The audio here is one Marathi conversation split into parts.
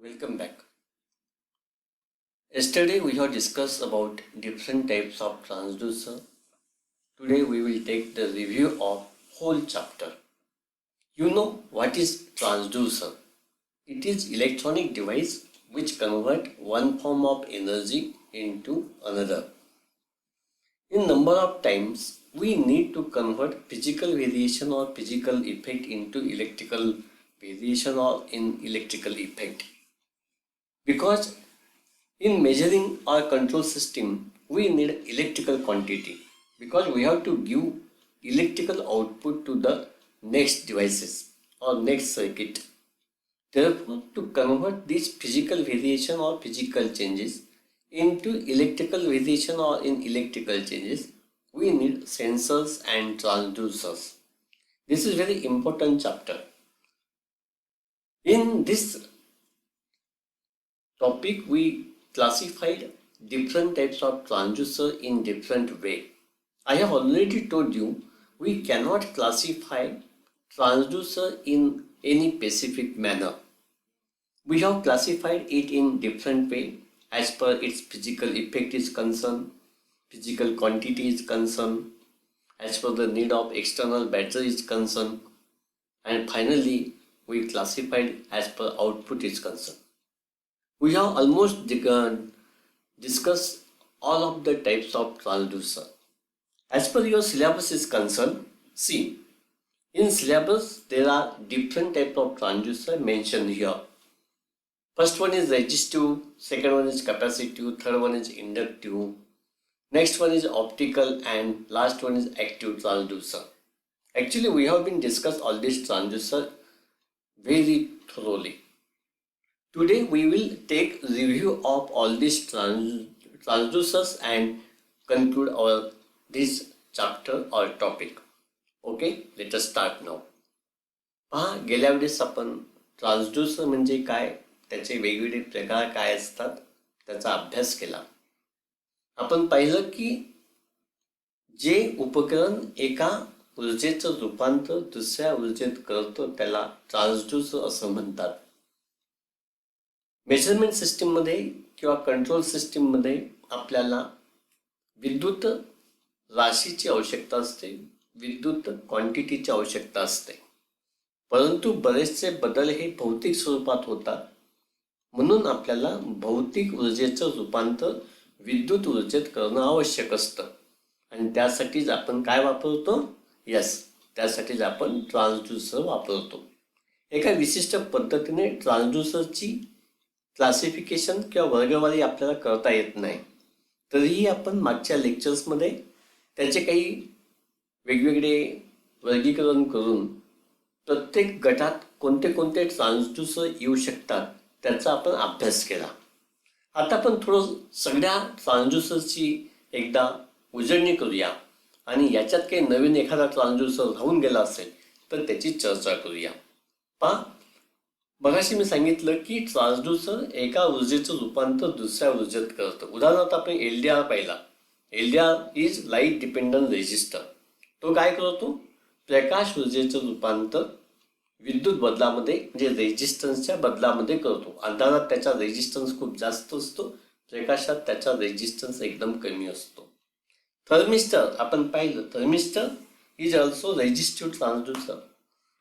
Welcome back. Yesterday we have discussed about different types of transducer. Today we will take the review of whole chapter. You know what is transducer? It is electronic device which convert one form of energy into another. In number of times we need to convert physical variation or physical effect into electrical variation or in electrical effect. Because in measuring our control system, we need electrical quantity because we have to give electrical output to the next devices or next circuit. Therefore, to convert this physical variation or physical changes into electrical variation or in electrical changes, we need sensors and transducers. This is very important chapter. In this topic, we classified different types of transducer in different way. I have already told you we cannot classify transducer in any specific manner. We have classified it in different way as per its physical effect is concerned, physical quantity is concerned, as per the need of external battery is concerned, and finally we classified as per output is concerned. We have almost discussed all of the types of transducer. As per your syllabus is concerned, see, in syllabus there are different types of transducer mentioned here. First one is resistive, second one is capacitive, third one is inductive, next one is optical, and last one is active transducer. Actually, we have been discussed all these transducer very thoroughly. Today we will take review of all these transducers and conclude our this chapter or topic. Okay, let us start now. पहा, गेल्या वेळेस आपण ट्रान्सड्यूसर म्हणजे काय, त्याचे वेगवेगळे प्रकार काय असतात त्याचा अभ्यास केला. आपण पाहिलं की जे उपकरण एका ऊर्जेचं रूपांतर दुसऱ्या ऊर्जेत करतो त्याला ट्रान्सड्यूसर असं म्हणतात. मेजरमेंट सिस्टीममध्ये किंवा कंट्रोल सिस्टीममध्ये आपल्याला विद्युत राशीची आवश्यकता असते, विद्युत क्वांटिटीची आवश्यकता असते, परंतु बरेचसे बदल हे भौतिक स्वरूपात होतात. म्हणून आपल्याला भौतिक ऊर्जेचं रूपांतर विद्युत ऊर्जेत करणं आवश्यक असतं आणि त्यासाठीच आपण काय वापरतो? त्यासाठीच आपण ट्रान्सड्यूसर वापरतो. एका विशिष्ट पद्धतीने ट्रान्सड्यूसरची क्लासिफिकेशन किंवा वर्गवारी आपल्याला करता येत नाही, तरीही आपण मागच्या लेक्चर्समध्ये त्याचे काही वेगवेगळे वर्गीकरण करून प्रत्येक गटात कोणते कोणते ट्रान्सड्यूसर येऊ शकतात त्याचा आपण अभ्यास केला. आता आपण थोडं सगळ्या ट्रान्सड्यूसरची एकदा उजळणी करूया आणि याच्यात काही नवीन एखादा ट्रान्सड्यूसर राहून गेला असेल तर त्याची चर्चा करूया. पहा, मगाशी मी सांगितलं की ट्रान्सड्यूसर एका ऊर्जेचं रूपांतर दुसऱ्या ऊर्जेत करतं. उदाहरणार्थ आपण LDR पाहिला. LDR is light dependent resistor. तो काय करतो? प्रकाश ऊर्जेचं रूपांतर विद्युत बदलामध्ये म्हणजे रेजिस्टन्सच्या बदलामध्ये करतो. अंधारात त्याचा रेजिस्टन्स खूप जास्त असतो, प्रकाशात त्याचा रेजिस्टन्स एकदम कमी असतो. थर्मिस्टर आपण पाहिलं. Thermistor is also resistive transducer.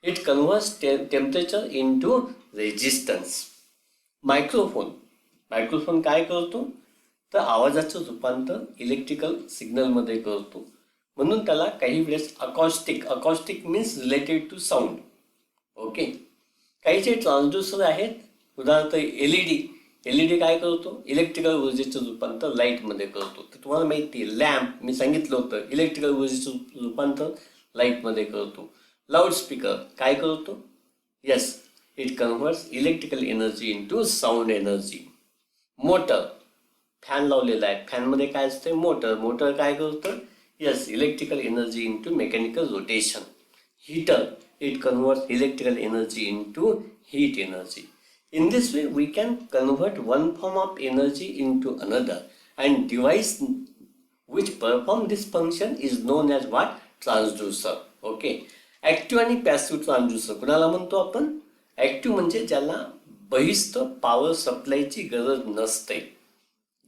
It converts temperature into resistance. Microphone काय करतो? तर आवाजाचं रूपांतर इलेक्ट्रिकल सिग्नलमध्ये करतो. म्हणून त्याला काही वेळेस acoustic means related to sound. Okay, काही जे ट्रान्सड्यूसर आहेत, उदाहरणार्थ LED काय करतो? इलेक्ट्रिकल ऊर्जेचं रूपांतर लाईटमध्ये करतो. तर तुम्हाला माहिती आहे, लॅम्प मी सांगितलं होतं इलेक्ट्रिकल ऊर्जेचं रूपांतर लाईटमध्ये करतो. लाऊडस्पीकर काय करतो? It converts electrical energy into sound energy. Motor, fan लावलेला आहे, फॅनमध्ये काय असते? मोटर काय करतं? Electrical energy into mechanical rotation. Heater, it converts electrical energy into heat energy. In this way, we can convert one form of energy into another, and device which perform this function is known as what? Transducer. Okay. Active आणि पॅसिव्ह ट्रान्सड्यूसर कुणाला म्हणतो आपण? ऍक्टिव्ह म्हणजे ज्याला बहिस्थ पॉवर सप्लायची गरज नसते,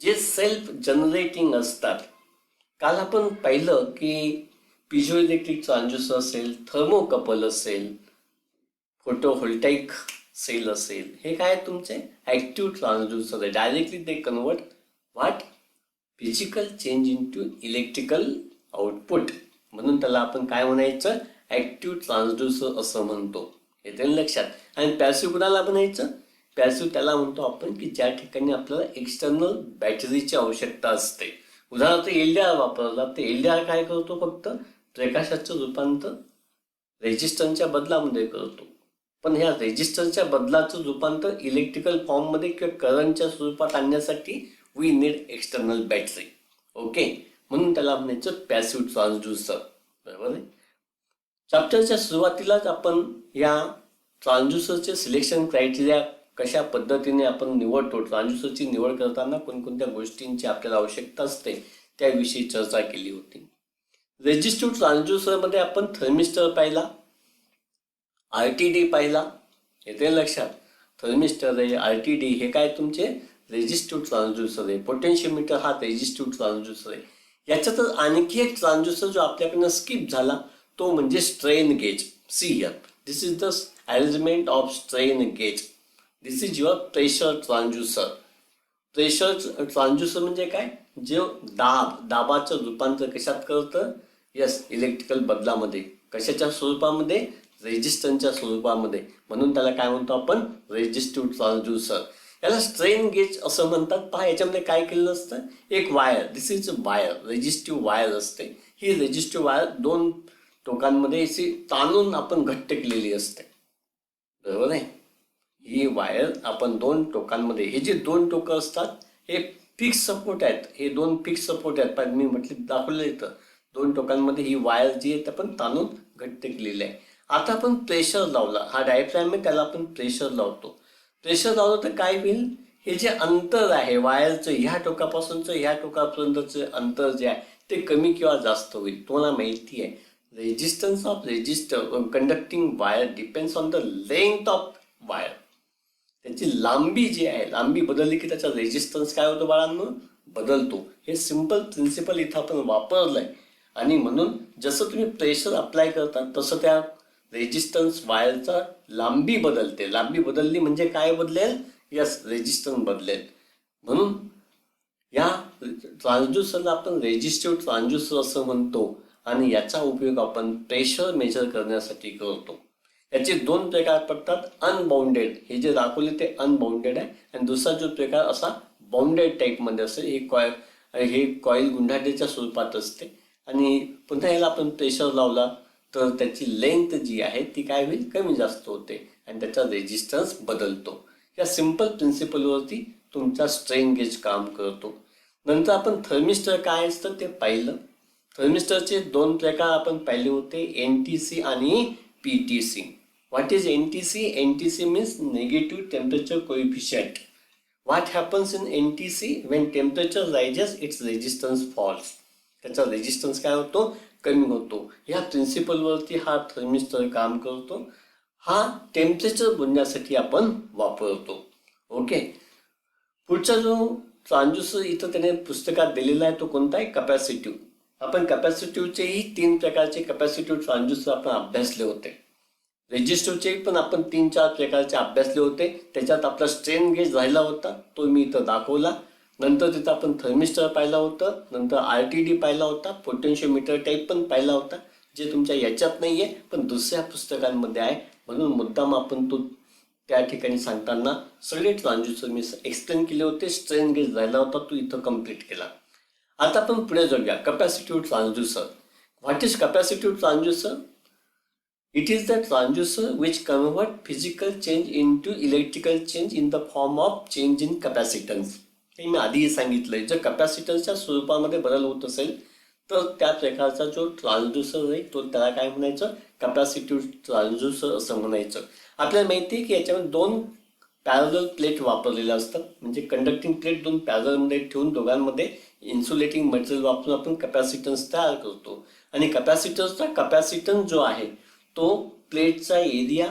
जे सेल्फ जनरेटिंग असतात. काल आपण पाहिलं की पिझो इलेक्ट्रिक ट्रान्सड्यूसर असेल, थर्मोकपल असेल, फोटोव्होल्टाईक सेल असेल, हे काय तुमचे ॲक्टिव्ह ट्रान्सड्यूसर आहे. डायरेक्टली ते convert what physical change in to electrical output, म्हणून त्याला आपण काय म्हणायचं, ॲक्टिव्ह ट्रान्सड्यूसर असं म्हणतो. येते लक्षात. आणि पॅसिव्ह कुणाला म्हणायचं, पॅसिव्ह त्याला म्हणतो आपण की ज्या ठिकाणी आपल्याला एक्सटर्नल बॅटरीची आवश्यकता असते. उदाहरणार्थ एलडीआर वापरला तर एलडीआर काय करतो, फक्त प्रकाशाचं रूपांतर रेजिस्टन्सच्या बदलामध्ये करतो. पण ह्या रेजिस्टन्सच्या बदलाचं रूपांतर इलेक्ट्रिकल फॉर्ममध्ये किंवा करंटच्या स्वरूपात आणण्यासाठी we need external battery. Okay, म्हणून त्याला म्हणायचं पॅसिव्ह ट्रान्सड्यूसर. बरोबर आहे. चॅप्टरच्या सुरुवातीलाच आपण या ट्रान्सड्यूसरचे सिलेक्शन क्रायटेरिया कशा पद्धतीने आपण निवडतो, ट्रान्सड्यूसरची निवड करताना कोणकोणत्या गोष्टींची आपल्याला आवश्यकता असते त्याविषयी चर्चा केली होती. रेजिस्टिव्ह ट्रान्सड्यूसरमध्ये आपण थर्मिस्टर पाहिला, RTD पाहिला. येते लक्षात. थर्मिस्टर आहे, RTD हे काय तुमचे रेजिस्टिव्ह ट्रान्सड्यूसर आहे. पोटेन्शियोमीटर हा रेजिस्टिव्ह ट्रान्सड्यूसर आहे. याच्यातच आणखी एक ट्रान्सड्यूसर जो आपल्याकडनं स्किप झाला तो म्हणजे strain gauge. See here, this is the arrangement of strain gauge. This is your pressure transducer. Pressure transducer म्हणजे काय, जे दाबाचं रूपांतर कशात करतं, यस इलेक्ट्रिकल बदलामध्ये. कशाच्या स्वरूपामध्ये, रेजिस्टन्सच्या स्वरूपामध्ये. म्हणून त्याला काय म्हणतो आपण, रेजिस्टिव्ह ट्रान्सड्यूसर. याला स्ट्रेन गेज असं म्हणतात. पहा याच्यामध्ये काय केलेलं असतं, एक wire, this is wire, resistive wire असते. ही रेजिस्टिव्ह वायर दोन टोकांमध्ये अशी ताणून आपण घट्ट केलेली असते. बरोबर आहे. ही वायर आपण दोन टोकांमध्ये, हे जे दोन टोकं असतात हे फिक्स सपोर्ट आहेत. हे दोन फिक्स सपोर्ट आहेत. पण मी दाखवलेलं इथं दोन टोकांमध्ये ही वायर जी आहे आपण ताणून घट्ट केलेली आहे. आता आपण प्रेशर लावला, हा डायफ्रॅम आहे त्याला आपण प्रेशर लावतो. प्रेशर लावलं तर काय होईल, हे जे अंतर आहे वायरचं ह्या टोकापासूनचं ह्या टोकापर्यंतचं अंतर जे आहे ते कमी किंवा जास्त होईल. तुम्हाला माहिती आहे resistance of conducting wire depends on the length of wire. त्याची लांबी जी आहे, लांबी बदलली की त्याचा रेजिस्टन्स काय होतो बाळांनो, बदलतो. हे सिंपल प्रिन्सिपल इथं आपण वापरलं आहे. आणि म्हणून जसं तुम्ही प्रेशर अप्लाय करता तसं त्या रेजिस्टन्स वायरचा लांबी बदलते. लांबी बदलली म्हणजे काय बदलेल, यस रेजिस्टन्स बदलेल. म्हणून या ट्रान्सड्यूसरला आपण रेजिस्टिव्ह ट्रान्सड्यूसर असं म्हणतो. आणि याचा उपयोग आपण प्रेशर मेजर करण्यासाठी करतो. याचे दोन प्रकार पडतात, अनबाउंडेड, हे जे दाखवले ते अनबाउंडेड आहे. आणि दुसरा जो प्रकार असा बाउंडेड टाईपमध्ये असेल, हे कॉईल गुंडाळीच्या स्वरूपात असते. आणि पुन्हा याला आपण प्रेशर लावला तर त्याची लेंथ जी आहे ती काय होईल, कमी जास्त होते आणि त्याचा रेजिस्टन्स बदलतो. या सिंपल प्रिन्सिपलवरती तुमचा स्ट्रेन गेज काम करतो. नंतर आपण थर्मिस्टर काय असतं ते पाहिलं. थर्मिस्टरचे दोन प्रकार आपण पाहिले होते, NTC आणि PTC. What is NTC? NTC means negative temperature coefficient. What happens in NTC? When temperature rises its resistance falls. त्याचा रेजिस्टन्स काय होतो, कमी होतो. ह्या प्रिन्सिपलवरती हा थर्मिस्टर काम करतो. हा टेम्परेचर मोजण्यासाठी आपण वापरतो. ओके. पुढचा जो ट्रान्सड्यूसर इथं त्याने पुस्तकात दिलेला आहे तो कोणता आहे, कॅपॅसिटिव्ह. आपण कॅपॅसिटिव्हचेही 3 प्रकारचे कॅपॅसिटिव्ह ट्रान्सड्यूसर आपण अभ्यासले होते. रेजिस्टिव्हचे पण आपण 3-4 प्रकारचे अभ्यासले होते. त्याच्यात आपला स्ट्रेन गेज राहिला होता, तो मी इथं दाखवला. नंतर तिथं आपण थर्मिस्टर पाहिला होतं, नंतर RTD पाहिला होता, पोटेन्शियोमीटर टाईप पण पाहिला होता, जे तुमच्या याच्यात नाही आहे पण दुसऱ्या पुस्तकांमध्ये आहे. म्हणून मुद्दाम आपण तो त्या ठिकाणी सांगताना सगळे ट्रान्सड्यूसर मी एक्सप्लेन केले होते. स्ट्रेन गेज राहिला होता तो इथं कम्प्लीट केला. आता आपण पुढे जाऊया. Capacitive transducer. What is capacitive transducer? It is the transducer which convert physical change in to electrical change in the form of change in capacitance. हे मी आधीही सांगितलंय. जर कॅपॅसिटन्सच्या स्वरूपामध्ये बदल होत असेल तर त्या प्रकारचा जो ट्रान्सड्यूसर आहे तो त्याला काय म्हणायचं, कॅपॅसिटिव्ह ट्रान्सड्यूसर असं म्हणायचं. आपल्याला माहिती आहे की याच्यामध्ये 2 पॅरलल प्लेट वापरलेल्या असतात. म्हणजे कंडक्टिंग प्लेट 2 पॅरलमध्ये ठेवून दोघांमध्ये इन्सुलेटिंग मटेरियल वापरून आपण कॅपॅसिटन्स तयार करतो. आणि कॅपॅसिटन्स जो आहे तो प्लेटचा एरिया,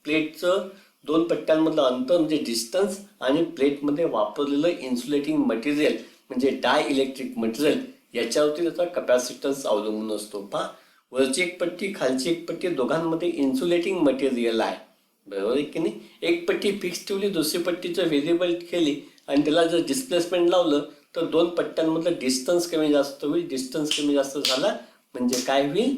प्लेटचं दोन पट्ट्यांमधलं अंतर म्हणजे डिस्टन्स आणि प्लेटमध्ये वापरलेलं इन्सुलेटिंग मटेरियल म्हणजे डाय इलेक्ट्रिक मटेरियल याच्यावरती त्याचा कपॅसिटन्स अवलंबून असतो. पहा, वरची एक पट्टी खालची एक पट्टी दोघांमध्ये इन्सुलेटिंग मटेरियल आहे, बरोबर आहे की नाही. एक पट्टी फिक्स ठेवली, दुसरी पट्टीचं व्हेरिएबल केली आणि त्याला जर डिस्प्लेसमेंट लावलं तर दोन पट्ट्यांमधलं डिस्टन्स कमी जास्त होईल. डिस्टन्स कमी जास्त झाला म्हणजे काय होईल,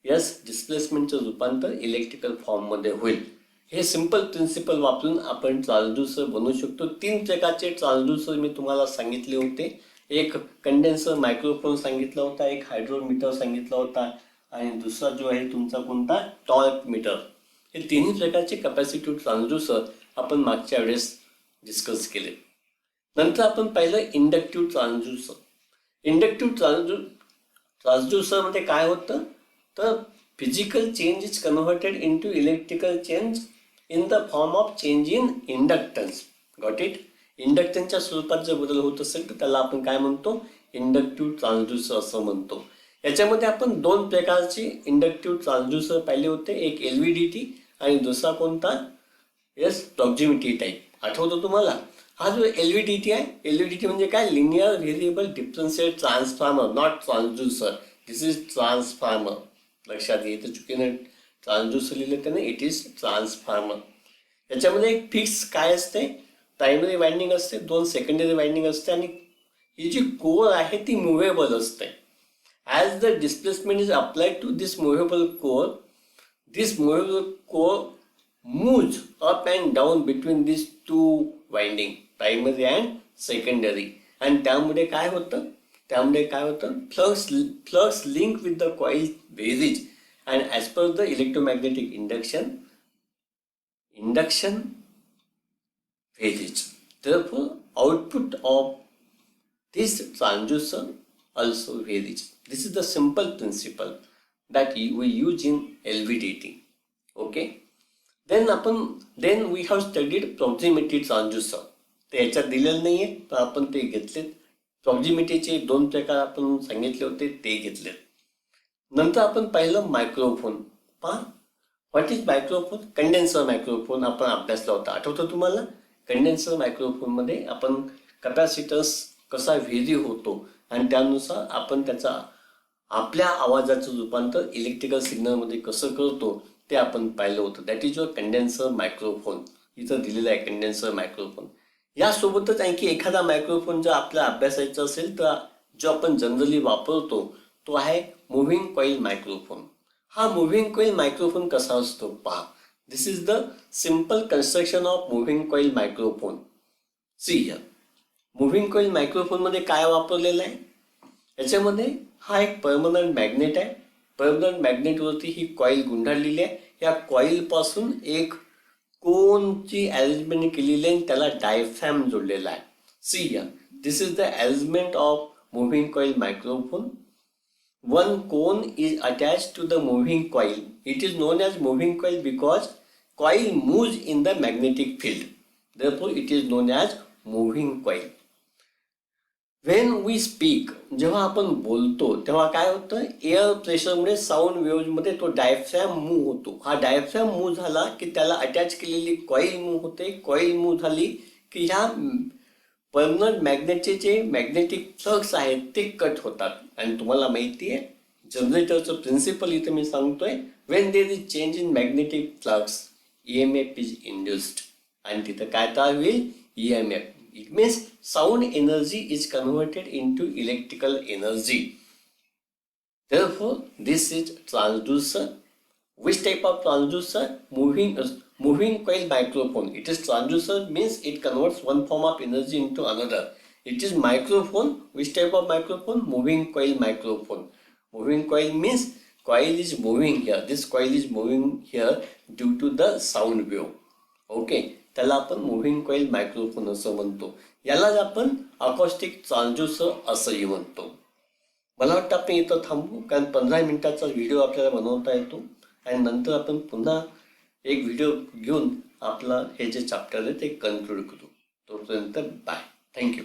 यस, डिस्प्लेसमेंटचं रूपांतर इलेक्ट्रिकल फॉर्ममध्ये होईल. हे सिंपल प्रिन्सिपल वापरून आपण ट्रान्सड्यूसर बनवू शकतो. 3 प्रकारचे ट्रान्सड्यूसर मी तुम्हाला सांगितले होते. एक कंडेन्सर मायक्रोफोन सांगितला होता, एक हायड्रोमीटर सांगितला होता आणि दुसरा जो आहे तुमचा कोणता, टॉर्क मीटर. हे तिन्ही प्रकारचे कॅपॅसिटिव्ह ट्रान्सड्यूसर आपण मागच्या वेळेस डिस्कस केले. नंतर आपण पाहिलं इंडक्टिव्ह ट्रान्सड्यूसर. इंडक्टिव्ह ट्रान्सड्यूसरमध्ये काय होतं तर physical change is converted into electrical change in the form of change in inductance. Got it. इंडक्टन्सच्या स्वरूपात जर बदल होत असेल तर त्याला आपण काय म्हणतो, इंडक्टिव्ह ट्रान्सड्यूसर असं म्हणतो. याच्यामध्ये आपण 2 प्रकारचे इंडक्टिव्ह ट्रान्सड्यूसर पाहिले होते, एक LVDT आणि दुसरा कोणता, यस, प्रॉक्झिमिटी टाईप. आठवतो तुम्हाला. हा जो LVDT आहे, LVDT म्हणजे काय, linear variable differential transformer, not transducer. This is transformer. लक्षात घे, तर चुकीने ट्रान्सड्यूसर लिहिलं त्याने, इट इज ट्रान्सफॉर्मर. याच्यामध्ये एक फिक्स काय असते, प्रायमरी वाइंडिंग असते, 2 सेकंडरी वाइंडिंग असते आणि ही जी कोर आहे ती मुव्हेबल असते. As the displacement is applied to this movable core, this movable core moves up and down between these 2 winding, primary and secondary. आणि त्यामुळे काय होतं, flux link with the coil varies and as per the electromagnetic induction varies. Therefore, output of this transducer also varies. This is the simple principle that we use in LVDT. Okay. Then we have studied proximity transducer. ते याच्यात दिलेलं नाहीये तर आपण ते घेतलेत. प्रॉक्झिमिटीचे 2 प्रकार आपण सांगितले होते, ते घेतलेत. नंतर आपण पाहिलं मायक्रोफोन. पहा, what is microphone. Condenser microphone आपण अभ्यासला होता, आठवतं तुम्हाला. कंडेन्सर मायक्रोफोनमध्ये आपण कपॅसिटन्स कसा व्हेरी होतो आणि त्यानुसार आपण त्याचा आपल्या आवाजाचं रूपांतर इलेक्ट्रिकल सिग्नलमध्ये कसं करतो ते आपण पाहिलं होतं. That is your condenser microphone. इथं दिलेलं आहे कंडेन्सर मायक्रोफोन. यासोबतच आणखी एखादा मायक्रोफोन जर आपल्याला अभ्यासायचा असेल तर जो आपण जनरली वापरतो तो आहे मुव्हिंग कॉइल मायक्रोफोन. हा मुव्हिंग कॉइल मायक्रोफोन कसा असतो पहा. This is the simple construction of moving coil microphone. See here. Moving coil मायक्रोफोनमध्ये काय वापरलेलं आहे, याच्यामध्ये हा एक परमनंट मॅग्नेट आहे. परमनंट मॅग्नेटवरती ही कॉईल गुंडाळलेली आहे. या कॉईलपासून एक कोनची अरेंजमेंट केलेली आहे, त्याला डायफ्रॅम जोडलेला आहे. See here, this is the arrangement of moving coil microphone. One cone is attached to the moving coil. It is known as moving coil because coil moves in the magnetic field. Therefore, it is known as moving coil. When we speak, जेव्हा आपण बोलतो तेव्हा काय होतं, एअर प्रेशरमुळे साऊंड वेव्हमध्ये तो डायफ्रॅम मूव्ह होतो. हा डायफ्रॅम मूव्ह झाला की त्याला अटॅच केलेली कॉईल मूव्ह होते. कॉईल मूव्ह झाली की ह्या परमनंट मॅग्नेटचे जे मॅग्नेटिक फ्लक्स आहेत ते कट होतात. आणि तुम्हाला माहिती आहे जनरेटरचं प्रिन्सिपल इथं मी सांगतोय. When there is change in magnetic flux EMF is induced. आणि तिथं काय तयार होईल, EMF. It means sound energy is converted into electrical energy. Therefore, this is transducer. Which type of transducer? Moving coil microphone. It is transducer means it converts one form of energy into another. It is microphone. Which type of microphone? Moving coil microphone. Moving coil means coil is moving here. This coil is moving here due to the sound wave. Okay. त्याला आपण मुव्हिंग कॉइल मायक्रोफोन असं म्हणतो. यालाच आपण अकॉस्टिक ट्रान्सड्यूसर असंही म्हणतो. मला वाटतं आपण इथं थांबू, कारण 15 मिनिटाचा व्हिडिओ आपल्याला बनवता येतो आणि नंतर आपण पुन्हा एक व्हिडिओ घेऊन आपला हे जे चॅप्टर आहे ते कन्क्लूड करू. तोपर्यंत बाय. थँक्यू.